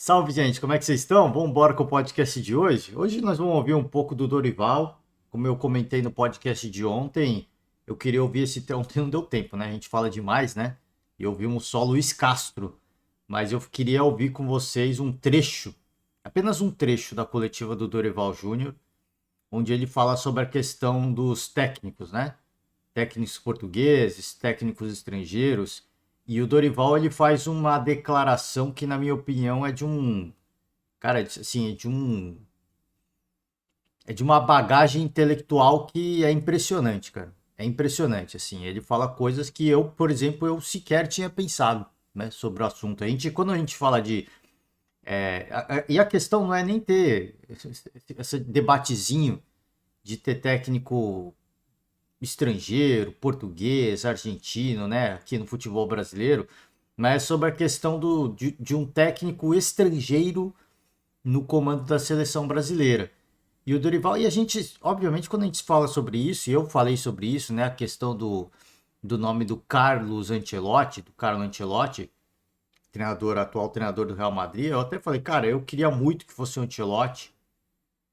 Salve, gente, como é que vocês estão? Vamos embora com o podcast de hoje? Hoje nós vamos ouvir um pouco do Dorival. Como eu comentei no podcast de ontem, eu queria ouvir ontem não deu tempo, né? A gente fala demais, né? E ouvimos só Luiz Castro. Mas eu queria ouvir com vocês um trecho, apenas um trecho da coletiva do Dorival Júnior, onde ele fala sobre a questão dos técnicos, né? Técnicos portugueses, técnicos estrangeiros. E o Dorival ele faz uma declaração que, na minha opinião, é de um cara, assim, é de uma bagagem intelectual que é impressionante, cara. É impressionante, assim. Ele fala coisas que eu, por exemplo, eu sequer tinha pensado, né, sobre o assunto. Quando a gente fala de e a questão não é nem ter esse debatezinho de ter técnico estrangeiro, português, argentino, né, aqui no futebol brasileiro, mas é sobre a questão de um técnico estrangeiro no comando da seleção brasileira. E o Dorival, e a gente, obviamente, quando a gente fala sobre isso, e eu falei sobre isso, né, a questão do nome do Carlo Ancelotti, atual treinador do Real Madrid, eu até falei, cara, eu queria muito que fosse o Ancelotti,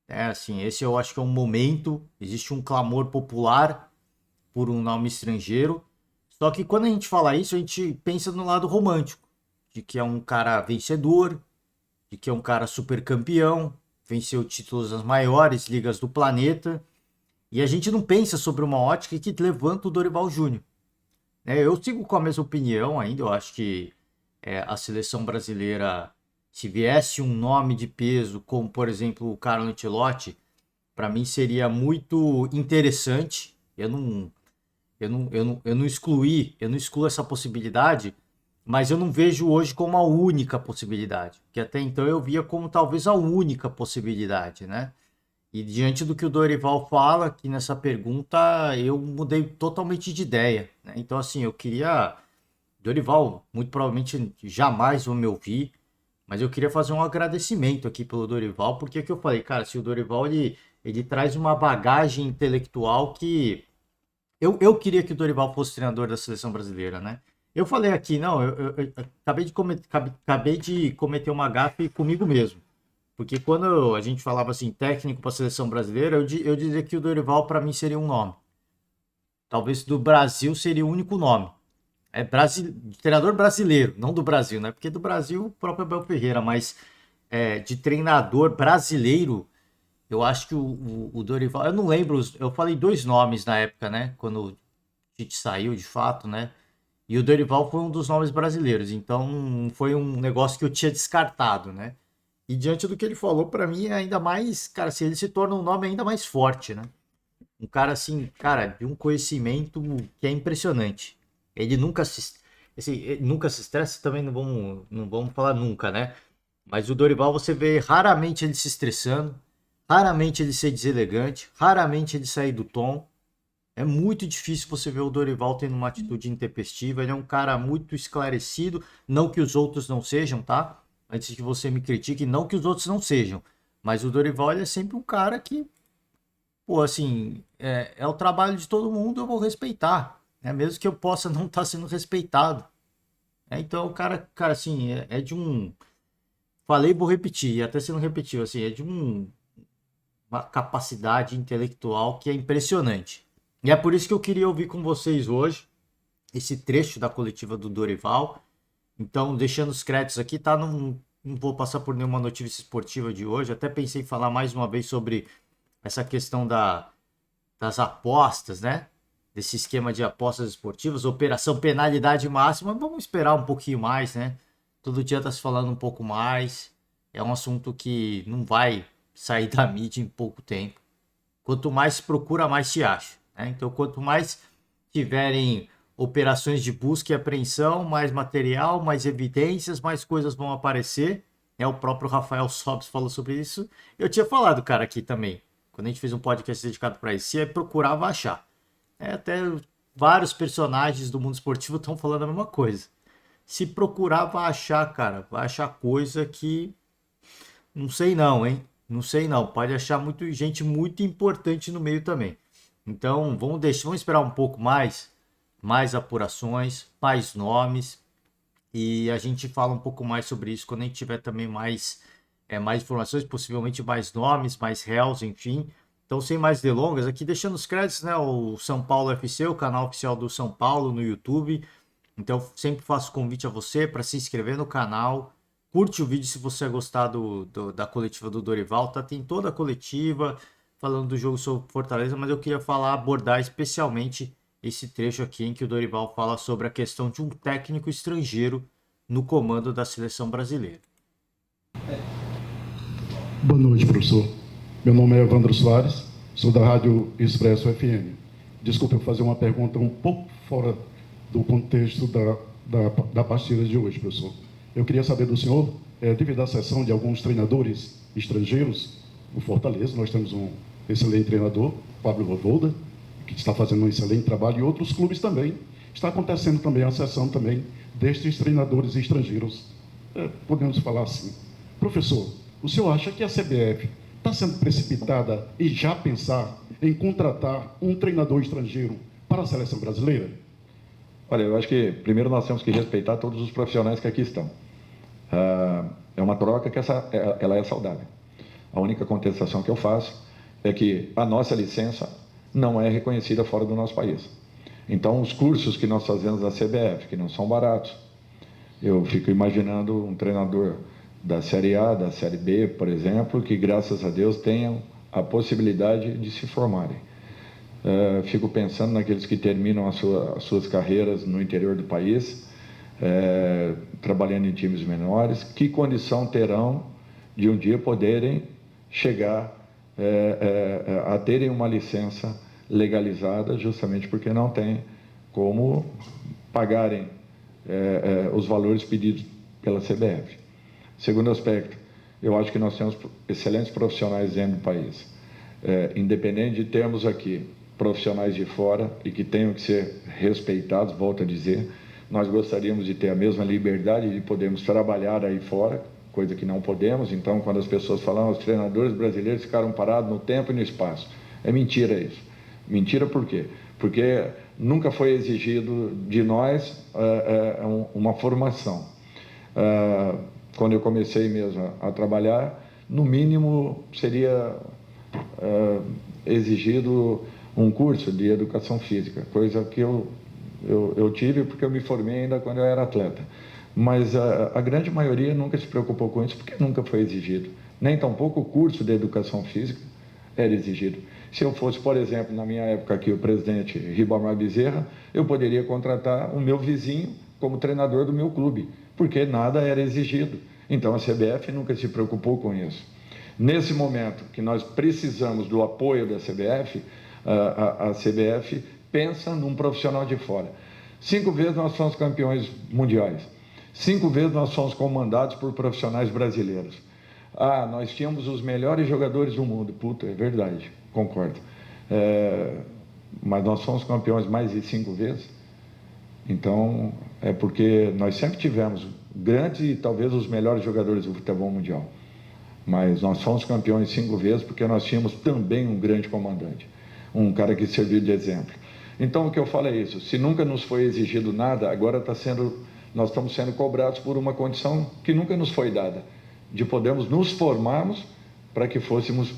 né, assim, esse eu acho que é um momento, existe um clamor popular por um nome estrangeiro, só que quando a gente fala isso, a gente pensa no lado romântico, de que é um cara vencedor, de que é um cara super campeão, venceu títulos das maiores ligas do planeta, e a gente não pensa sobre uma ótica que levanta o Dorival Júnior. Eu sigo com a mesma opinião ainda, eu acho que a seleção brasileira, se viesse um nome de peso, como por exemplo o Carlo Ancelotti, para mim seria muito interessante. Eu não excluo essa possibilidade, mas eu não vejo hoje como a única possibilidade, que até então eu via como talvez a única possibilidade, né? E diante do que o Dorival fala aqui nessa pergunta, eu mudei totalmente de ideia, né? Então, assim, eu queria. Dorival, muito provavelmente jamais vão me ouvir, mas eu queria fazer um agradecimento aqui pelo Dorival, porque é que eu falei, cara, se o Dorival ele traz uma bagagem intelectual que eu queria que o Dorival fosse treinador da seleção brasileira, né? Eu falei aqui, não, eu acabei de cometer uma gafe comigo mesmo. Porque quando a gente falava assim, técnico para a seleção brasileira, eu dizia que o Dorival para mim seria um nome. Talvez do Brasil seria o único nome. Treinador brasileiro, não do Brasil, né? Porque do Brasil o próprio Abel Ferreira, mas de treinador brasileiro, eu acho que o Dorival, eu não lembro, eu falei dois nomes na época, né? Quando o Tite saiu de fato, né? E o Dorival foi um dos nomes brasileiros, então foi um negócio que eu tinha descartado, né? E diante do que ele falou, para mim é ainda mais, cara, se ele se torna um nome ainda mais forte, né? Um cara assim, cara, de um conhecimento que é impressionante. Ele nunca se, ele nunca se estressa, também não vamos falar nunca, né? Mas o Dorival você vê raramente ele se estressando, raramente ele ser deselegante, raramente ele sair do tom. É muito difícil você ver o Dorival tendo uma atitude intempestiva. Ele é um cara muito esclarecido. Não que os outros não sejam, tá? Antes que você me critique, não que os outros não sejam. Mas o Dorival ele é sempre um cara que, pô, assim, é o trabalho de todo mundo, eu vou respeitar. Né? Mesmo que eu possa não estar sendo respeitado. Então, o cara, assim, é de um. Falei, vou repetir, até se não repetiu, assim, é de uma capacidade intelectual que é impressionante. E é por isso que eu queria ouvir com vocês hoje esse trecho da coletiva do Dorival. Então, deixando os créditos aqui, tá? Não vou passar por nenhuma notícia esportiva de hoje. Até pensei em falar mais uma vez sobre essa questão das apostas, né? Desse esquema de apostas esportivas, operação penalidade máxima. Vamos esperar um pouquinho mais, né? Todo dia tá se falando um pouco mais. É um assunto que não vai sair da mídia em pouco tempo. Quanto mais se procura, mais se acha. Né? Então, quanto mais tiverem operações de busca e apreensão, mais material, mais evidências, mais coisas vão aparecer. O próprio Rafael Sobes falou sobre isso. Eu tinha falado, cara, aqui também. Quando a gente fez um podcast dedicado para isso, você procurava achar. Até vários personagens do mundo esportivo estão falando a mesma coisa. Se procurar, vai achar, cara. Vai achar coisa que não sei não, hein? Não sei não. Pode achar gente muito importante no meio também. Então, vamos esperar um pouco mais apurações, mais nomes. E a gente fala um pouco mais sobre isso quando a gente tiver também mais informações, possivelmente mais nomes, mais réus, enfim. Então, sem mais delongas, aqui deixando os créditos, né? O São Paulo FC, o canal oficial do São Paulo no YouTube. Então, sempre faço convite a você para se inscrever no canal. Curte o vídeo se você gostar da coletiva do Dorival. Tá? Tem toda a coletiva falando do jogo sobre Fortaleza, mas eu queria abordar especialmente esse trecho aqui em que o Dorival fala sobre a questão de um técnico estrangeiro no comando da seleção brasileira. Boa noite, professor. Meu nome é Evandro Soares, sou da Rádio Expresso FM. Desculpe eu fazer uma pergunta um pouco fora do contexto da partida de hoje, professor. Eu queria saber do senhor, devido à cessão de alguns treinadores estrangeiros, no Fortaleza, nós temos um excelente treinador, Pablo Voivoda, que está fazendo um excelente trabalho, e outros clubes também. Está acontecendo também a cessão também destes treinadores estrangeiros. Podemos falar assim. Professor, o senhor acha que a CBF está sendo precipitada em já pensar em contratar um treinador estrangeiro para a seleção brasileira? Olha, eu acho que primeiro nós temos que respeitar todos os profissionais que aqui estão. É uma troca que ela é saudável. A única contestação que eu faço é que a nossa licença não é reconhecida fora do nosso país. Então, os cursos que nós fazemos da CBF, que não são baratos, eu fico imaginando um treinador da Série A, da Série B, por exemplo, que, graças a Deus, tenham a possibilidade de se formarem. Fico pensando naqueles que terminam as suas carreiras no interior do país, trabalhando em times menores, que condição terão de um dia poderem chegar a terem uma licença legalizada, justamente porque não tem como pagarem os valores pedidos pela CBF. Segundo aspecto, eu acho que nós temos excelentes profissionais dentro do país. Independente de termos aqui profissionais de fora e que tenham que ser respeitados, volto a dizer, nós gostaríamos de ter a mesma liberdade de podermos trabalhar aí fora, coisa que não podemos. Então, quando as pessoas falam, os treinadores brasileiros ficaram parados no tempo e no espaço. É mentira isso. Mentira por quê? Porque nunca foi exigido de nós uma formação. Quando eu comecei mesmo a trabalhar, no mínimo seria exigido um curso de educação física, coisa que eu tive porque eu me formei ainda quando eu era atleta. Mas a grande maioria nunca se preocupou com isso porque nunca foi exigido. Nem tampouco o curso de educação física era exigido. Se eu fosse, por exemplo, na minha época aqui, o presidente Ribamar Bezerra, eu poderia contratar o meu vizinho como treinador do meu clube, porque nada era exigido. Então a CBF nunca se preocupou com isso. Nesse momento que nós precisamos do apoio da CBF, a CBF pensa num profissional de fora. 5 vezes nós somos campeões mundiais. 5 vezes nós somos comandados por profissionais brasileiros. Nós tínhamos os melhores jogadores do mundo. Puta, é verdade, concordo. Mas nós somos campeões mais de 5 vezes. Então, é porque nós sempre tivemos grandes e talvez os melhores jogadores do futebol mundial. Mas nós fomos campeões 5 vezes porque nós tínhamos também um grande comandante, um cara que serviu de exemplo. Então, o que eu falo é isso: se nunca nos foi exigido nada, agora nós estamos sendo cobrados por uma condição que nunca nos foi dada, de podermos nos formarmos para que fôssemos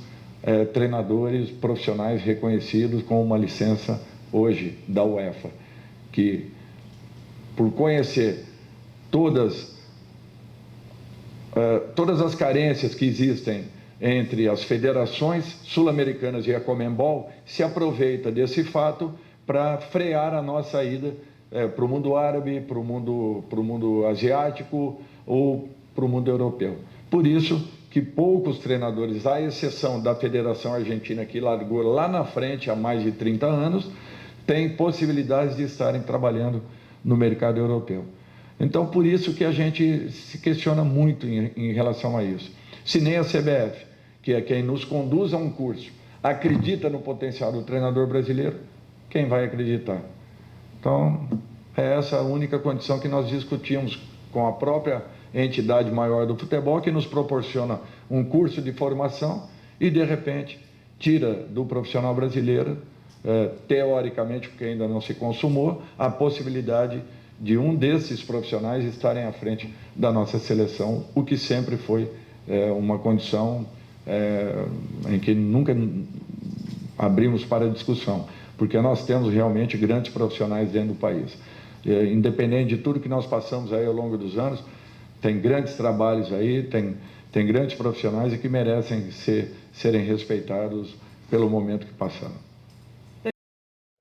treinadores profissionais reconhecidos com uma licença hoje da UEFA, que, por conhecer todas as carências que existem entre as federações sul-americanas e a Conmebol, se aproveita desse fato para frear a nossa ida para o mundo árabe, para o mundo asiático ou para o mundo europeu. Por isso que poucos treinadores, à exceção da Federação Argentina, que largou lá na frente há mais de 30 anos, têm possibilidades de estarem trabalhando no mercado europeu. Então, por isso que a gente se questiona muito em relação a isso. Se nem a CBF, que é quem nos conduz a um curso, acredita no potencial do treinador brasileiro, quem vai acreditar? Então, é essa a única condição que nós discutimos com a própria entidade maior do futebol, que nos proporciona um curso de formação e, de repente, tira do profissional brasileiro, teoricamente, porque ainda não se consumou, a possibilidade de um desses profissionais estarem à frente da nossa seleção, o que sempre foi uma condição em que nunca abrimos para discussão, porque nós temos realmente grandes profissionais dentro do país. Independente de tudo que nós passamos aí ao longo dos anos, tem grandes trabalhos aí, tem grandes profissionais e que merecem serem respeitados pelo momento que passaram.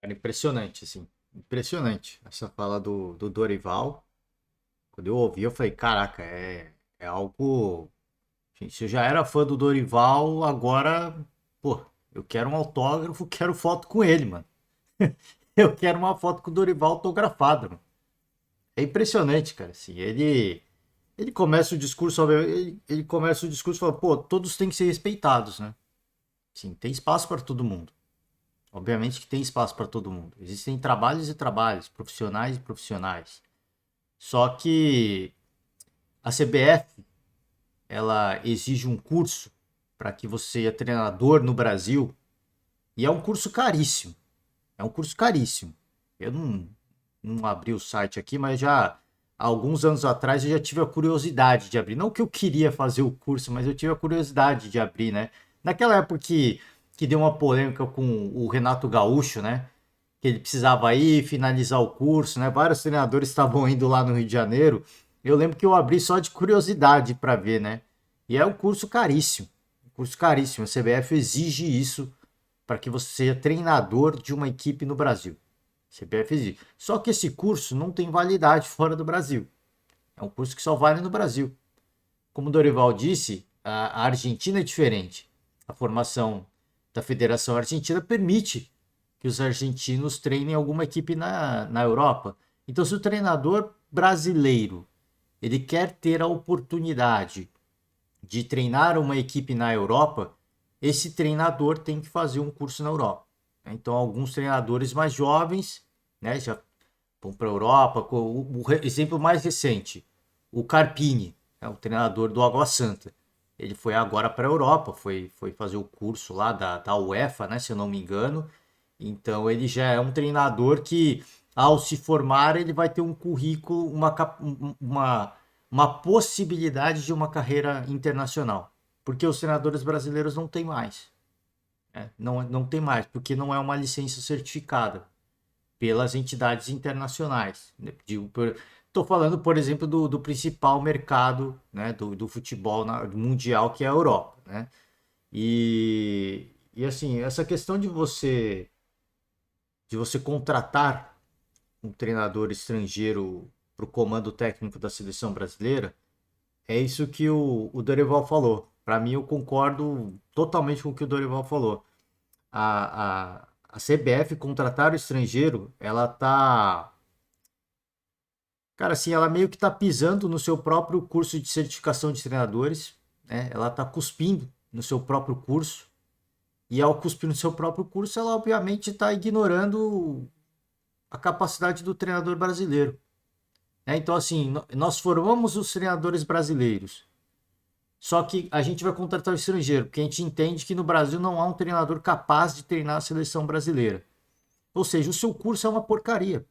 Era impressionante, assim. Impressionante. Essa fala do Dorival. Quando eu ouvi, eu falei, caraca, é algo... Gente, se eu já era fã do Dorival, agora, pô, eu quero um autógrafo, quero foto com ele, mano. Eu quero uma foto com o Dorival autografada, mano. É impressionante, cara, assim, ele começa o discurso, ele começa o discurso falando, pô, todos têm que ser respeitados, né? Sim, tem espaço para todo mundo. Obviamente que tem espaço para todo mundo. Existem trabalhos e trabalhos, profissionais e profissionais. Só que a CBF, ela exige um curso para que você seja treinador no Brasil, e é um curso caríssimo. É um curso caríssimo. Eu não abri o site aqui, mas já há alguns anos atrás eu já tive a curiosidade de abrir. Não que eu queria fazer o curso, mas eu tive a curiosidade de abrir, né? Naquela época que deu uma polêmica com o Renato Gaúcho, né? Que ele precisava ir finalizar o curso, né? Vários treinadores estavam indo lá no Rio de Janeiro. Eu lembro que eu abri só de curiosidade para ver, né? E é um curso caríssimo. Um curso caríssimo. A CBF exige isso para que você seja treinador de uma equipe no Brasil. A CBF exige. Só que esse curso não tem validade fora do Brasil. É um curso que só vale no Brasil. Como o Dorival disse, a Argentina é diferente. A formação da Federação Argentina permite que os argentinos treinem alguma equipe na Europa. Então, se o treinador brasileiro ele quer ter a oportunidade de treinar uma equipe na Europa, esse treinador tem que fazer um curso na Europa. Então, alguns treinadores mais jovens, né, já vão para a Europa. O exemplo mais recente, o Carpini, o treinador do Água Santa. Ele foi agora para a Europa, foi fazer o curso lá da UEFA, né, se eu não me engano. Então, ele já é um treinador que, ao se formar, ele vai ter um currículo, uma possibilidade de uma carreira internacional. Porque os treinadores brasileiros não têm mais. Não tem mais, porque não é uma licença certificada pelas entidades internacionais. Estou falando, por exemplo, do principal mercado, né, do futebol mundial, que é a Europa. Né? E assim, essa questão de você contratar um treinador estrangeiro para o comando técnico da seleção brasileira, é isso que o Dorival falou. Para mim, eu concordo totalmente com o que o Dorival falou. A CBF contratar o estrangeiro, ela tá... Cara, assim, ela meio que tá pisando no seu próprio curso de certificação de treinadores, né? Ela tá cuspindo no seu próprio curso. E ao cuspir no seu próprio curso, ela obviamente está ignorando a capacidade do treinador brasileiro. Então, assim, nós formamos os treinadores brasileiros. Só que a gente vai contratar o estrangeiro, porque a gente entende que no Brasil não há um treinador capaz de treinar a seleção brasileira. Ou seja, o seu curso é uma porcaria.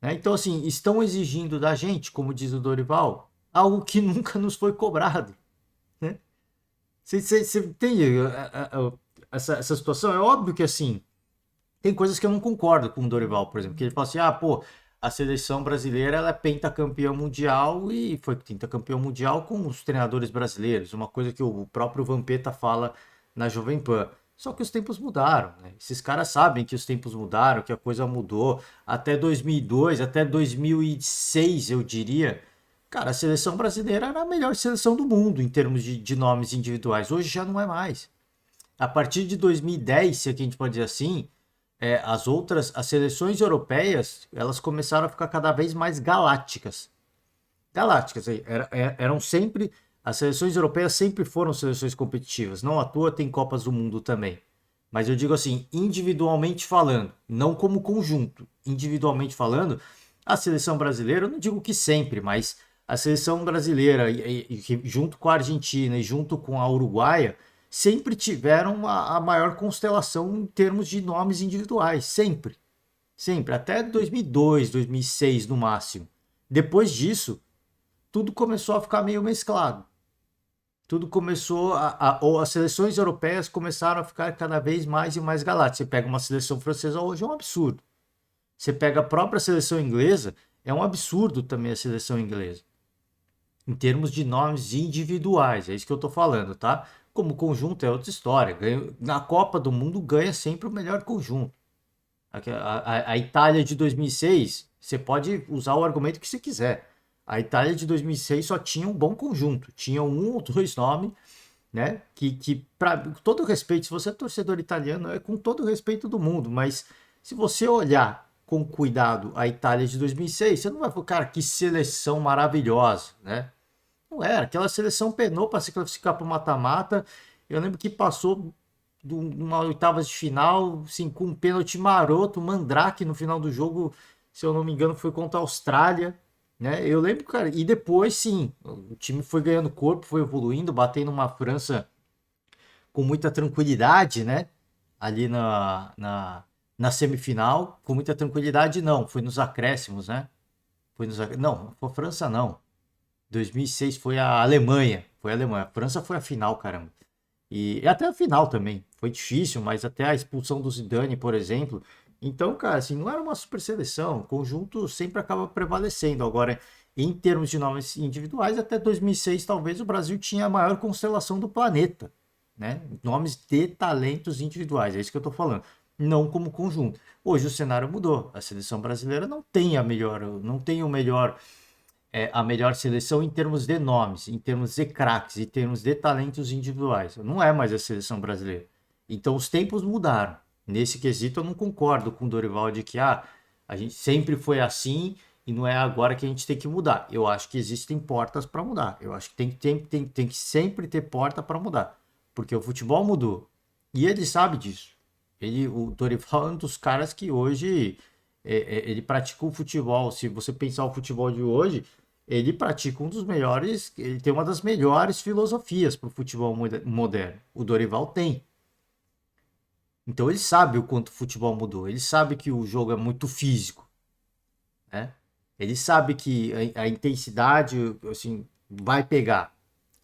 Então, assim, estão exigindo da gente, como diz o Dorival, algo que nunca nos foi cobrado. Né? Você entende essa situação? É óbvio que, assim, tem coisas que eu não concordo com o Dorival, por exemplo, que ele fala assim, a seleção brasileira ela é pentacampeã mundial e foi pentacampeão mundial com os treinadores brasileiros, uma coisa que o próprio Vampeta fala na Jovem Pan. Só que os tempos mudaram, né? Esses caras sabem que os tempos mudaram, que a coisa mudou. Até 2002, até 2006, eu diria, cara, a seleção brasileira era a melhor seleção do mundo em termos de nomes individuais. Hoje já não é mais. A partir de 2010, se a gente pode dizer assim, as seleções europeias, elas começaram a ficar cada vez mais galácticas. Galácticas, eram sempre... As seleções europeias sempre foram seleções competitivas. Não à toa tem Copas do Mundo também. Mas eu digo assim, individualmente falando, não como conjunto. Individualmente falando, a seleção brasileira, eu não digo que sempre, mas a seleção brasileira, junto com a Argentina e junto com a Uruguaia, sempre tiveram a maior constelação em termos de nomes individuais. Sempre. Sempre, até 2002, 2006 no máximo. Depois disso, tudo começou a ficar meio mesclado. Tudo começou ou as seleções europeias começaram a ficar cada vez mais e mais galácticas. Você pega uma seleção francesa hoje, é um absurdo. Você pega a própria seleção inglesa, é um absurdo também a seleção inglesa. Em termos de nomes individuais, é isso que eu tô falando, tá? Como conjunto é outra história. Na Copa do Mundo ganha sempre o melhor conjunto. A Itália de 2006, você pode usar o argumento que você quiser. A Itália de 2006 só tinha um bom conjunto. Tinha um ou dois nomes, né? Que com todo respeito, se você é torcedor italiano, é com todo o respeito do mundo. Mas se você olhar com cuidado a Itália de 2006, você não vai falar, cara, que seleção maravilhosa, né? Não era. Aquela seleção penou para se classificar para o mata-mata. Eu lembro que passou de uma oitavas de final, assim, com um pênalti maroto, Mandrake no final do jogo, se eu não me engano, foi contra a Austrália, né? Eu lembro, cara, e depois sim, o time foi ganhando corpo, foi evoluindo, batendo uma França com muita tranquilidade, né? Ali na semifinal, com muita tranquilidade, não, foi nos acréscimos, né? Não, foi a França não. 2006 foi a Alemanha, A França foi a final, caramba. E até a final também. Foi difícil, mas até a expulsão do Zidane, por exemplo. Então, cara, assim, não era uma super seleção. O conjunto sempre acaba prevalecendo. Agora, em termos de nomes individuais, até 2006, talvez o Brasil tinha a maior constelação do planeta, né? Nomes de talentos individuais, é isso que eu tô falando. Não como conjunto. Hoje o cenário mudou. A seleção brasileira não tem não tem a melhor seleção em termos de nomes, em termos de craques, em termos de talentos individuais. Não é mais a seleção brasileira. Então os tempos mudaram. Nesse quesito eu não concordo com o Dorival de que a gente sempre foi assim e não é agora que a gente tem que mudar. Eu acho que existem portas para mudar. Eu acho que tem que sempre ter porta para mudar. Porque o futebol mudou. E ele sabe disso. O Dorival é um dos caras que hoje ele pratica o futebol. Se você pensar o futebol de hoje, ele pratica um dos melhores, ele tem uma das melhores filosofias para o futebol moderno. O Dorival tem. Então ele sabe o quanto o futebol mudou. Ele sabe que o jogo é muito físico, né? Ele sabe que a intensidade, assim, vai pegar.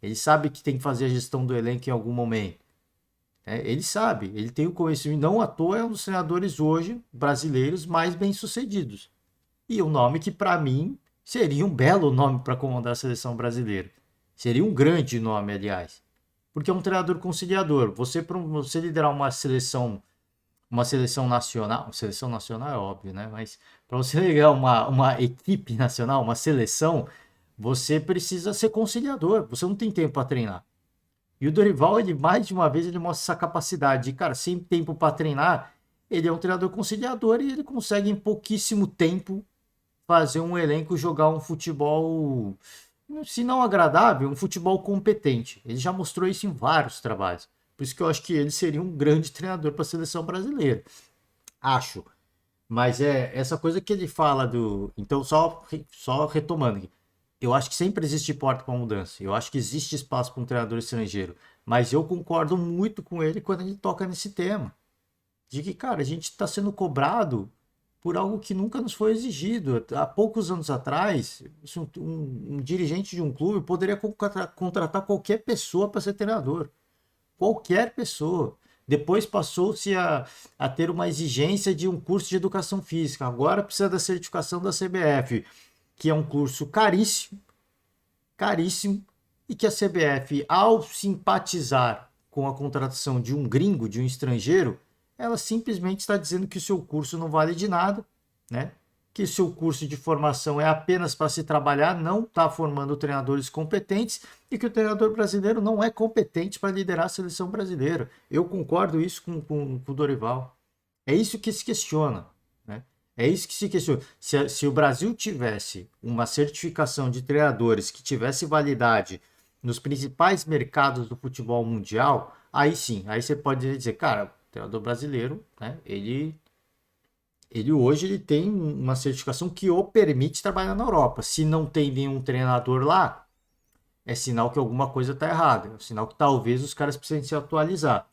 Ele sabe que tem que fazer a gestão do elenco em algum momento, né? Ele sabe, ele tem o conhecimento. Não à toa é um dos treinadores hoje brasileiros mais bem-sucedidos. E um nome que, para mim, seria um belo nome para comandar a seleção brasileira. Seria um grande nome, aliás. Porque é um treinador conciliador. Você liderar uma seleção nacional é óbvio, né? Mas para você liderar uma equipe nacional, uma seleção, você precisa ser conciliador. Você não tem tempo para treinar. E o Dorival, ele mais de uma vez, ele mostra essa capacidade de, cara, sem tempo para treinar, ele é um treinador conciliador e ele consegue em pouquíssimo tempo fazer um elenco jogar um futebol, se não agradável, um futebol competente. Ele já mostrou isso em vários trabalhos. Por isso que eu acho que ele seria um grande treinador para a seleção brasileira. Acho. Mas é essa coisa que ele fala do. Então, só retomando aqui. Eu acho que sempre existe porta para mudança. Eu acho que existe espaço para um treinador estrangeiro. Mas eu concordo muito com ele quando ele toca nesse tema. De que, cara, a gente está sendo cobrado por algo que nunca nos foi exigido. Há poucos anos atrás, um dirigente de um clube poderia contratar qualquer pessoa para ser treinador. Qualquer pessoa. Depois passou-se a ter uma exigência de um curso de educação física. Agora precisa da certificação da CBF, que é um curso caríssimo, caríssimo, e que a CBF, ao simpatizar com a contratação de um gringo, de um estrangeiro, ela simplesmente está dizendo que o seu curso não vale de nada, né? Que o seu curso de formação é apenas para se trabalhar, não está formando treinadores competentes e que o treinador brasileiro não é competente para liderar a seleção brasileira. Eu concordo isso com o Dorival. É isso que se questiona, né? É isso que se questiona. Se o Brasil tivesse uma certificação de treinadores que tivesse validade nos principais mercados do futebol mundial, aí sim, aí você pode dizer, cara, o treinador brasileiro, né, ele hoje ele tem uma certificação que o permite trabalhar na Europa. Se não tem nenhum treinador lá, é sinal que alguma coisa está errada. É sinal que talvez os caras precisem se atualizar.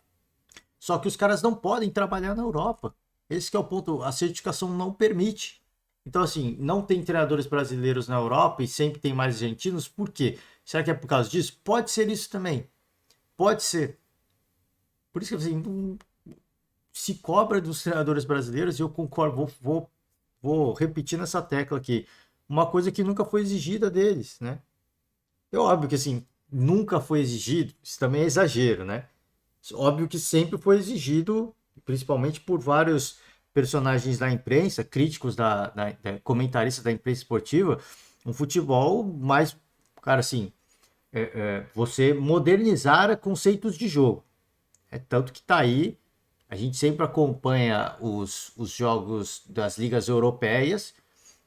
Só que os caras não podem trabalhar na Europa. Esse que é o ponto, a certificação não permite. Então, assim, não tem treinadores brasileiros na Europa e sempre tem mais argentinos, por quê? Será que é por causa disso? Pode ser isso também. Pode ser. Por isso que assim, se cobra dos treinadores brasileiros, e eu concordo, vou repetir nessa tecla aqui, uma coisa que nunca foi exigida deles, né? É óbvio que assim, nunca foi exigido, isso também é exagero, né? Óbvio que sempre foi exigido, principalmente por vários personagens da imprensa, críticos comentaristas da imprensa esportiva, um futebol mais, cara, assim, você modernizar conceitos de jogo. É tanto que tá aí, a gente sempre acompanha os jogos das ligas europeias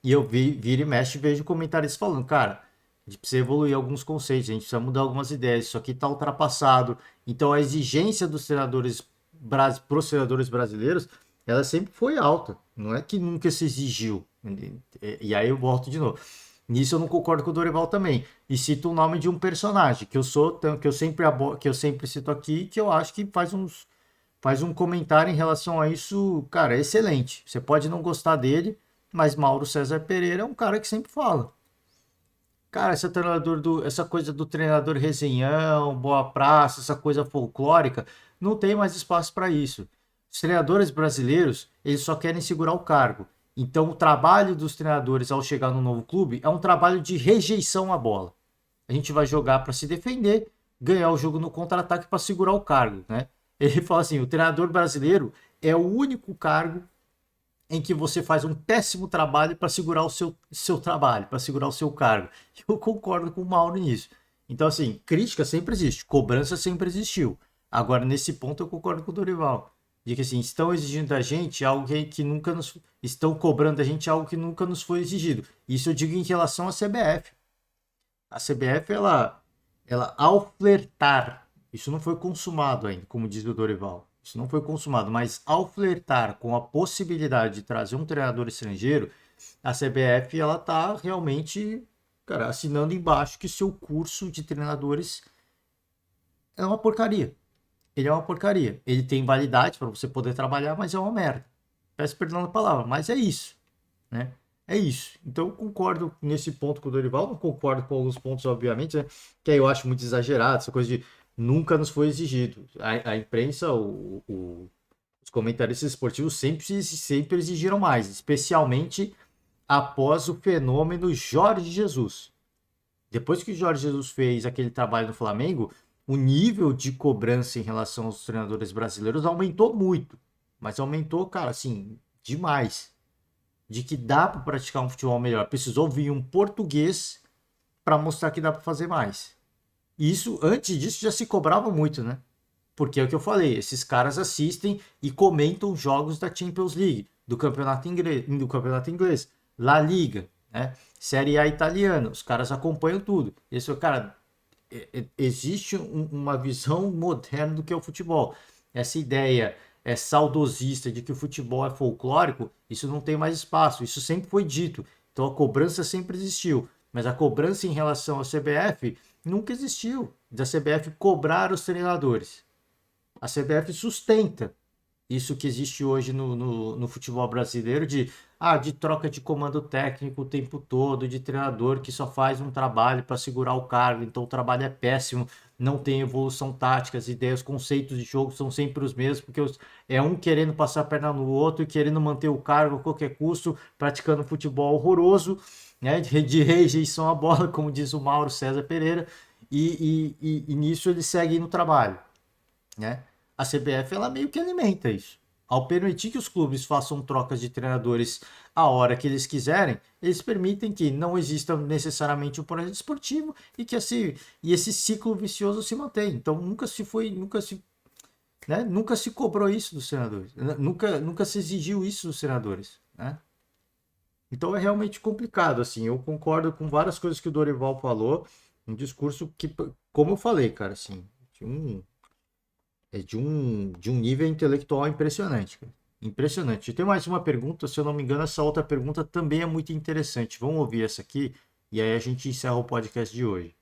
e eu vira e mexe e vejo comentaristas falando, cara, a gente precisa evoluir alguns conceitos, a gente precisa mudar algumas ideias, isso aqui tá ultrapassado. Então a exigência dos treinadores, pros treinadores brasileiros, ela sempre foi alta, não é que nunca se exigiu. E aí eu volto de novo. Nisso eu não concordo com o Dorival também. E cito o nome de um personagem que eu sempre cito aqui, que eu acho que faz um comentário em relação a isso, cara, excelente. Você pode não gostar dele, mas Mauro César Pereira é um cara que sempre fala. Cara, essa coisa do treinador resenhão, boa praça, essa coisa folclórica, não tem mais espaço para isso. Os treinadores brasileiros, eles só querem segurar o cargo. Então, o trabalho dos treinadores ao chegar no novo clube é um trabalho de rejeição à bola. A gente vai jogar para se defender, ganhar o jogo no contra-ataque para segurar o cargo, né? Ele fala assim, o treinador brasileiro é o único cargo em que você faz um péssimo trabalho para segurar o seu trabalho, para segurar o seu cargo. Eu concordo com o Mauro nisso. Então, assim, crítica sempre existe, cobrança sempre existiu. Agora, nesse ponto, eu concordo com o Dorival. De que, assim, estão exigindo da gente algo que nunca nos... Estão cobrando da gente algo que nunca nos foi exigido. Isso eu digo em relação à CBF. A CBF, ela ao flertar, isso não foi consumado ainda, como diz o Dorival. Isso não foi consumado, mas ao flertar com a possibilidade de trazer um treinador estrangeiro, a CBF ela tá realmente, cara, assinando embaixo que seu curso de treinadores é uma porcaria. Ele é uma porcaria. Ele tem validade para você poder trabalhar, mas é uma merda. Peço perdão da palavra, mas é isso, né? É isso. Então eu concordo nesse ponto com o Dorival, não concordo com alguns pontos, obviamente, né? Que aí eu acho muito exagerado, essa coisa de nunca nos foi exigido. A imprensa, os comentaristas esportivos sempre exigiram mais, especialmente após o fenômeno Jorge Jesus. Depois que o Jorge Jesus fez aquele trabalho no Flamengo, o nível de cobrança em relação aos treinadores brasileiros aumentou muito. Mas aumentou, cara, assim, demais. De que dá para praticar um futebol melhor. Precisou vir um português para mostrar que dá para fazer mais. E isso, antes disso, já se cobrava muito, né? Porque é o que eu falei, esses caras assistem e comentam jogos da Champions League, do campeonato inglês, La Liga, né? Série A italiana, os caras acompanham tudo. Esse cara, existe uma visão moderna do que é o futebol. Essa ideia saudosista de que o futebol é folclórico, isso não tem mais espaço, isso sempre foi dito. Então a cobrança sempre existiu, mas a cobrança em relação à CBF nunca existiu, da CBF cobrar os treinadores. A CBF sustenta isso que existe hoje no futebol brasileiro de troca de comando técnico o tempo todo, de treinador que só faz um trabalho para segurar o cargo, então o trabalho é péssimo, não tem evolução tática, as ideias, os conceitos de jogo são sempre os mesmos, porque é um querendo passar a perna no outro e querendo manter o cargo a qualquer custo, praticando futebol horroroso, né, de rejeição à bola, como diz o Mauro César Pereira, e nisso eles seguem no trabalho, né? A CBF ela meio que alimenta isso. Ao permitir que os clubes façam trocas de treinadores a hora que eles quiserem, eles permitem que não exista necessariamente um projeto esportivo e que esse ciclo vicioso se mantenha. Então nunca se cobrou isso dos treinadores, nunca se exigiu isso dos treinadores, né? Então é realmente complicado, assim. Eu concordo com várias coisas que o Dorival falou, um discurso que, como eu falei, cara, assim, de um nível intelectual impressionante, cara. Impressionante. E tem mais uma pergunta, se eu não me engano, essa outra pergunta também é muito interessante. Vamos ouvir essa aqui e aí a gente encerra o podcast de hoje.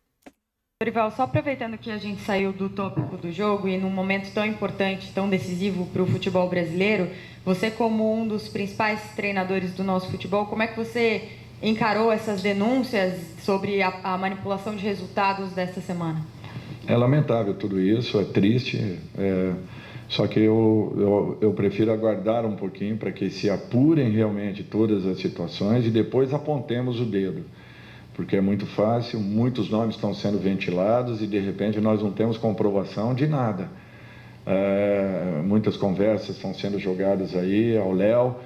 Dorival, só aproveitando que a gente saiu do tópico do jogo e num momento tão importante, tão decisivo para o futebol brasileiro, você como um dos principais treinadores do nosso futebol, como é que você encarou essas denúncias sobre a manipulação de resultados desta semana? É lamentável tudo isso, é triste, só que eu prefiro aguardar um pouquinho para que se apurem realmente todas as situações e depois apontemos o dedo. Porque é muito fácil, muitos nomes estão sendo ventilados e de repente nós não temos comprovação de nada. Muitas conversas estão sendo jogadas aí ao léu,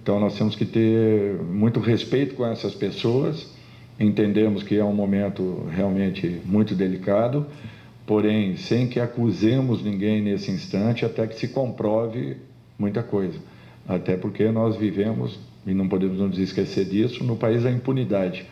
então nós temos que ter muito respeito com essas pessoas, entendemos que é um momento realmente muito delicado, porém sem que acusemos ninguém nesse instante até que se comprove muita coisa. Até porque nós vivemos, e não podemos nos esquecer disso, no país da impunidade,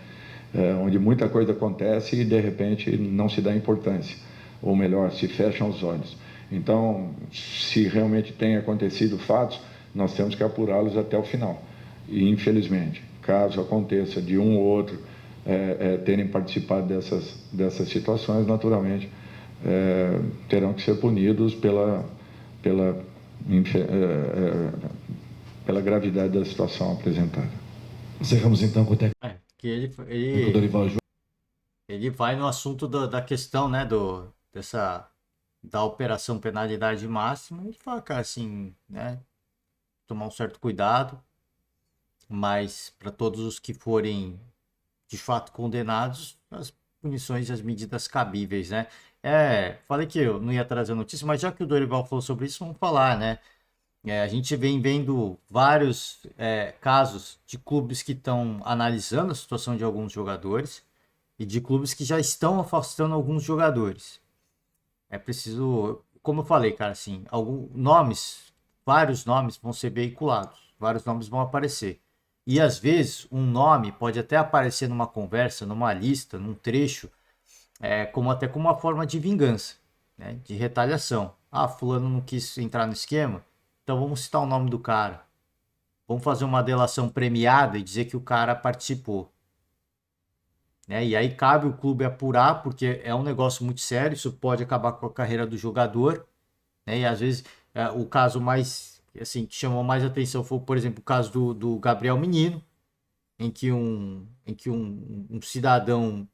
onde muita coisa acontece e de repente não se dá importância, ou melhor, se fecham os olhos. Então, se realmente tem acontecido fatos, nós temos que apurá-los até o final. E infelizmente, caso aconteça de um ou outro terem participado dessas situações, naturalmente terão que ser punidos pela gravidade da situação apresentada. Encerramos então com o técnico Que ele, Dorival Júnior. ele vai no assunto da questão, né, da operação penalidade máxima, e fala, cara, assim, né, tomar um certo cuidado, mas para todos os que forem de fato condenados, as punições e as medidas cabíveis, né? Falei que eu não ia trazer notícia, mas já que o Dorival falou sobre isso, vamos falar, né? A gente vem vendo vários casos de clubes que estão analisando a situação de alguns jogadores e de clubes que já estão afastando alguns jogadores. É preciso, como eu falei, cara, assim, vários nomes vão ser veiculados, vários nomes vão aparecer. E às vezes um nome pode até aparecer numa conversa, numa lista, num trecho, até como uma forma de vingança, né, de retaliação. Ah, fulano não quis entrar no esquema, então vamos citar o nome do cara. Vamos fazer uma delação premiada e dizer que o cara participou. Né? E aí cabe o clube apurar, porque é um negócio muito sério, isso pode acabar com a carreira do jogador. Né? E às vezes o caso mais assim, que chamou mais atenção foi, por exemplo, o caso do Gabriel Menino, em que um cidadão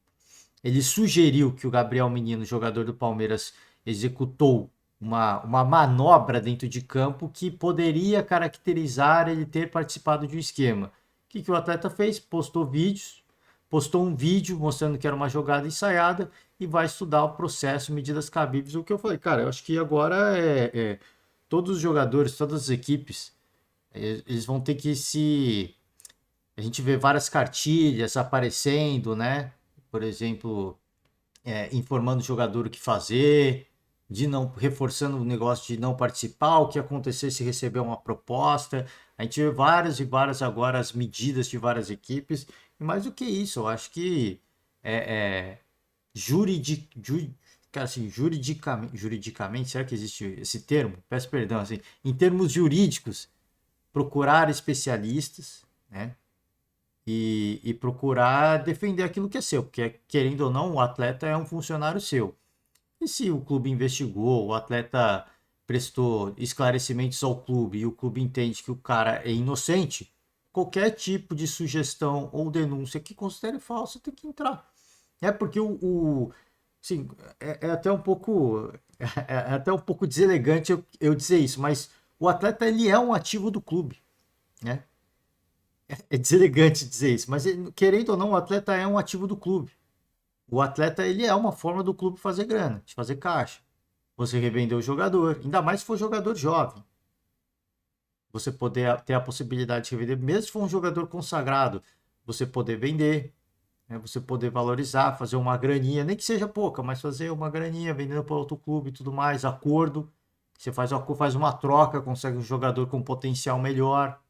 ele sugeriu que o Gabriel Menino, jogador do Palmeiras, executou uma manobra dentro de campo que poderia caracterizar ele ter participado de um esquema. O que o atleta fez? Postou um vídeo mostrando que era uma jogada ensaiada e vai estudar o processo, medidas cabíveis. O que eu falei, cara, eu acho que agora todos os jogadores, todas as equipes, eles vão ter que se... A gente vê várias cartilhas aparecendo, né? Por exemplo, informando o jogador o que fazer, de não reforçando o negócio de não participar, o que acontecer se receber uma proposta. A gente vê várias e várias agora as medidas de várias equipes. E mais do que isso, eu acho que é, é, juridic, ju, cara, assim, juridicamente, será que existe esse termo? Peço perdão, assim, em termos jurídicos, procurar especialistas, né? E procurar defender aquilo que é seu, porque querendo ou não, o atleta é um funcionário seu. E se o clube investigou, o atleta prestou esclarecimentos ao clube e o clube entende que o cara é inocente, qualquer tipo de sugestão ou denúncia que considere falsa tem que entrar. É porque sim, é até um pouco é até um pouco deselegante eu dizer isso, mas o atleta ele é um ativo do clube, né? É deselegante dizer isso, mas querendo ou não, o atleta é um ativo do clube. O atleta ele é uma forma do clube fazer grana, de fazer caixa. Você revender o jogador, ainda mais se for jogador jovem. Você poder ter a possibilidade de revender, mesmo se for um jogador consagrado, você poder vender, né? Você poder valorizar, fazer uma graninha, nem que seja pouca, mas fazer uma graninha vendendo para outro clube e tudo mais, acordo. Você faz uma troca, consegue um jogador com potencial melhor.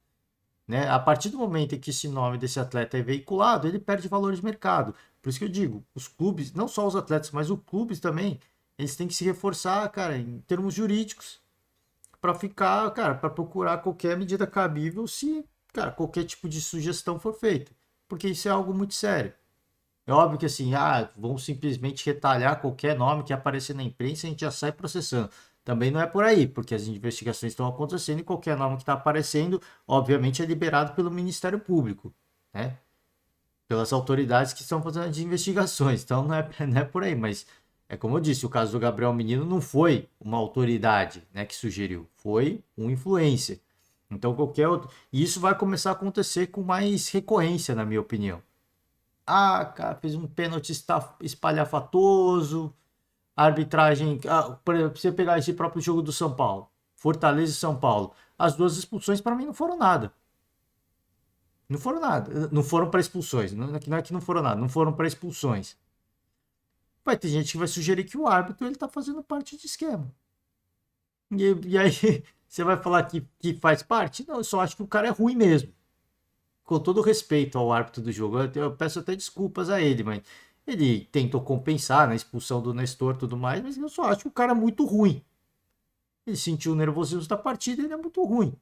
Né? A partir do momento em que esse nome desse atleta é veiculado, ele perde valor de mercado. Por isso que eu digo, os clubes, não só os atletas, mas os clubes também, eles têm que se reforçar, cara, em termos jurídicos, para ficar, cara, para procurar qualquer medida cabível se, cara, qualquer tipo de sugestão for feita, porque isso é algo muito sério. É óbvio que assim, vão simplesmente retalhar qualquer nome que aparecer na imprensa e a gente já sai processando. Também não é por aí, porque as investigações estão acontecendo e qualquer nome que está aparecendo, obviamente, é liberado pelo Ministério Público, né? Pelas autoridades que estão fazendo as investigações. Então não é, não é por aí, mas é como eu disse, o caso do Gabriel Menino não foi uma autoridade, né, que sugeriu, foi um influencer. Então qualquer outro. E isso vai começar a acontecer com mais recorrência, na minha opinião. Cara, fez um pênalti espalhafatoso, arbitragem. Por exemplo, você pegar esse próprio jogo do São Paulo, Fortaleza e São Paulo, as duas expulsões para mim não foram nada. Não foram nada. Não foram para expulsões. Não é que não foram nada, não foram para expulsões. Vai ter gente que vai sugerir que o árbitro ele tá fazendo parte de esquema. E aí você vai falar que faz parte? Não, eu só acho que o cara é ruim mesmo. Com todo respeito ao árbitro do jogo, eu peço até desculpas a ele, mas ele tentou compensar na expulsão do Nestor e tudo mais, mas eu só acho que o cara é muito ruim. Ele sentiu o nervosismo da partida, ele é muito ruim.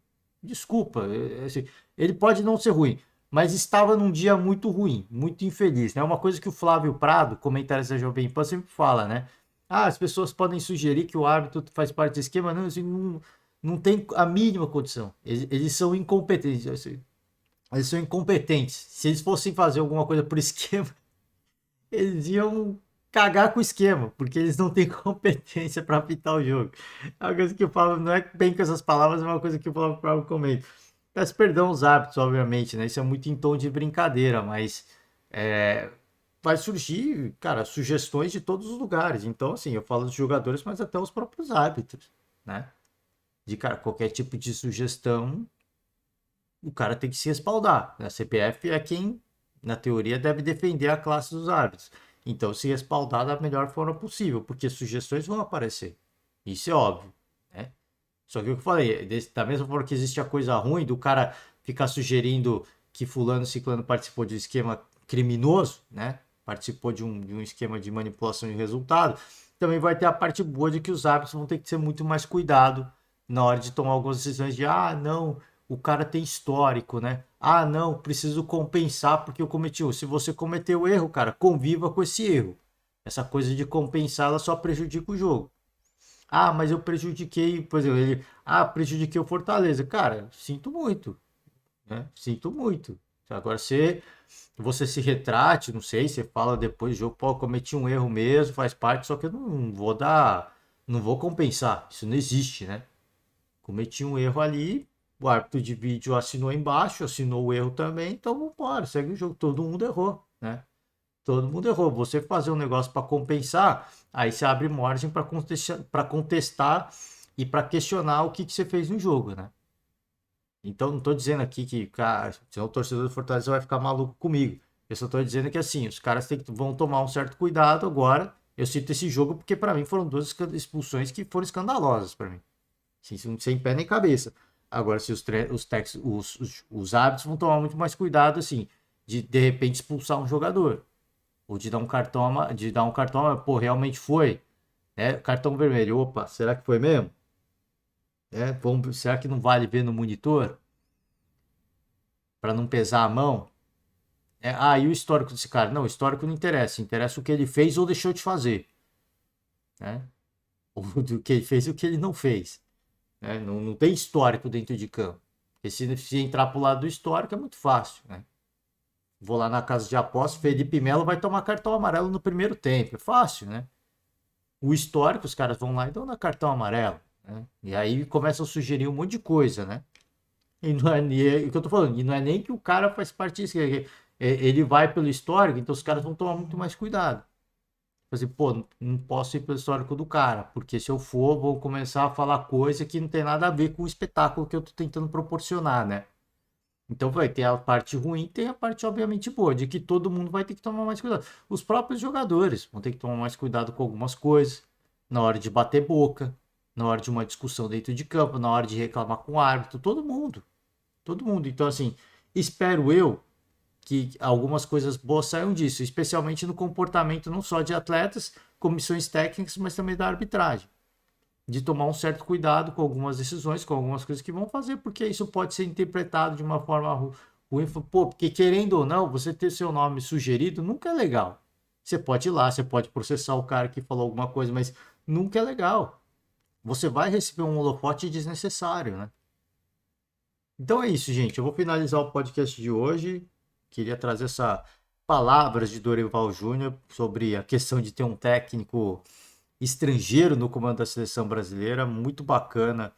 Desculpa, assim, ele pode não ser ruim, mas estava num dia muito ruim, muito infeliz, né? Uma coisa que o Flávio Prado, comentarista da Jovem Pan, sempre fala, né? As pessoas podem sugerir que o árbitro faz parte do esquema, não, assim, não tem a mínima condição. Eles são incompetentes. Assim, eles são incompetentes. Se eles fossem fazer alguma coisa por esquema, eles iam cagar com o esquema, porque eles não têm competência para apitar o jogo. É uma coisa que eu falo, não é bem com essas palavras, é uma coisa que eu falo para o comento. Peço perdão aos hábitos, obviamente, né? Isso é muito em tom de brincadeira, mas vai surgir, cara, sugestões de todos os lugares. Então, assim, eu falo dos jogadores, mas até os próprios árbitros, né? De, cara, qualquer tipo de sugestão, o cara tem que se respaldar. A CBF é quem, na teoria, deve defender a classe dos árbitros. Então, se respaldar da melhor forma possível, porque sugestões vão aparecer. Isso é óbvio, né? Só que o que eu falei, da mesma forma que existe a coisa ruim do cara ficar sugerindo que fulano e ciclano participou de um esquema criminoso, né? Participou de um esquema de manipulação de resultado, também vai ter a parte boa de que os árbitros vão ter que ter muito mais cuidado na hora de tomar algumas decisões de, não, o cara tem histórico, né? Não, preciso compensar porque eu cometi um. Se você cometeu erro, cara, conviva com esse erro. Essa coisa de compensar, ela só prejudica o jogo. Mas eu prejudiquei, por exemplo, prejudiquei o Fortaleza. Cara, sinto muito, né? Sinto muito. Agora, você se retrate, não sei, você fala depois do jogo, pô, cometi um erro mesmo, faz parte, só que eu não vou compensar. Isso não existe, né? Cometi um erro ali, o árbitro de vídeo assinou embaixo, assinou o erro também, então vambora, segue o jogo. Todo mundo errou, né? Todo mundo errou. Você fazer um negócio para compensar, aí você abre margem para contestar e para questionar o que você fez no jogo, né? Então, não estou dizendo aqui que, cara, senão o torcedor do Fortaleza vai ficar maluco comigo. Eu só estou dizendo que, assim, os caras vão tomar um certo cuidado agora. Eu cito esse jogo porque, para mim, foram duas expulsões que foram escandalosas para mim. Sem pé nem cabeça. Agora, se os árbitros vão tomar muito mais cuidado, assim, de repente expulsar um jogador. Ou de dar um cartão, pô, realmente foi. Né? Cartão vermelho, opa, será que foi mesmo? Será que não vale ver no monitor? Para não pesar a mão? E o histórico desse cara? Não, o histórico não interessa. Interessa o que ele fez ou deixou de fazer. Né? Ou do que ele fez e o que ele não fez. Né? Não tem histórico dentro de campo. Porque se entrar pro lado do histórico é muito fácil. Né? Vou lá na casa de apostas, Felipe Melo vai tomar cartão amarelo no primeiro tempo. É fácil, né? O histórico, os caras vão lá e dão na cartão amarelo. Né? E aí começam a sugerir um monte de coisa, né? E não é o que eu tô falando, e não é nem que o cara faz parte disso, ele vai pelo histórico, então os caras vão tomar muito mais cuidado. Assim, pô, não posso ir pelo histórico do cara, porque se eu for, vou começar a falar coisa que não tem nada a ver com o espetáculo que eu tô tentando proporcionar, né? Então vai ter a parte ruim, tem a parte obviamente boa, de que todo mundo vai ter que tomar mais cuidado. Os próprios jogadores vão ter que tomar mais cuidado com algumas coisas, na hora de bater boca, na hora de uma discussão dentro de campo, na hora de reclamar com o árbitro, todo mundo. Todo mundo. Então, assim, espero eu que algumas coisas boas saiam disso, especialmente no comportamento não só de atletas, comissões técnicas, mas também da arbitragem. De tomar um certo cuidado com algumas decisões, com algumas coisas que vão fazer, porque isso pode ser interpretado de uma forma Pô, porque querendo ou não, você ter seu nome sugerido nunca é legal. Você pode ir lá, você pode processar o cara que falou alguma coisa, mas nunca é legal. Você vai receber um holofote desnecessário, né? Então é isso, gente. Eu vou finalizar o podcast de hoje. Queria trazer essa palavras de Dorival Júnior sobre a questão de ter um técnico estrangeiro no comando da seleção brasileira. Muito bacana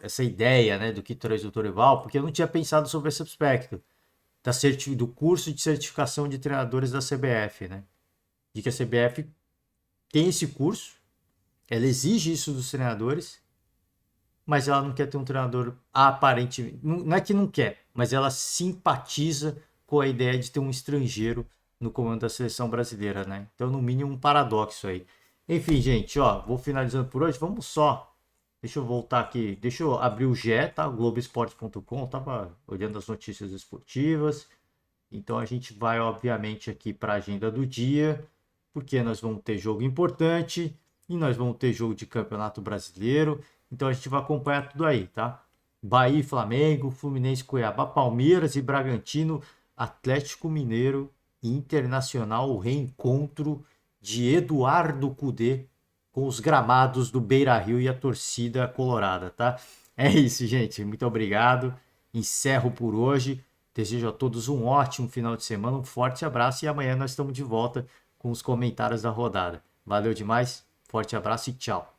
essa ideia, né, do que traz o Dorival, porque eu não tinha pensado sobre esse aspecto do curso de certificação de treinadores da CBF, né? De que a CBF tem esse curso, ela exige isso dos treinadores, mas ela não quer ter um treinador aparentemente. Não é que não quer, mas ela simpatiza com a ideia de ter um estrangeiro no comando da seleção brasileira, né? Então, no mínimo, um paradoxo aí. Enfim, gente, ó, vou finalizando por hoje. Vamos só. Deixa eu voltar aqui. Deixa eu abrir o GE, tá? Globoesporte.com. Eu tava olhando as notícias esportivas. Então, a gente vai, obviamente, aqui para a agenda do dia, porque nós vamos ter jogo importante e nós vamos ter jogo de Campeonato Brasileiro. Então a gente vai acompanhar tudo aí, tá? Bahia e Flamengo, Fluminense, Cuiabá, Palmeiras e Bragantino, Atlético Mineiro e Internacional, o reencontro de Eduardo Cudê com os gramados do Beira-Rio e a torcida colorada, tá? É isso, gente. Muito obrigado. Encerro por hoje. Desejo a todos um ótimo final de semana, um forte abraço e amanhã nós estamos de volta com os comentários da rodada. Valeu demais, forte abraço e tchau.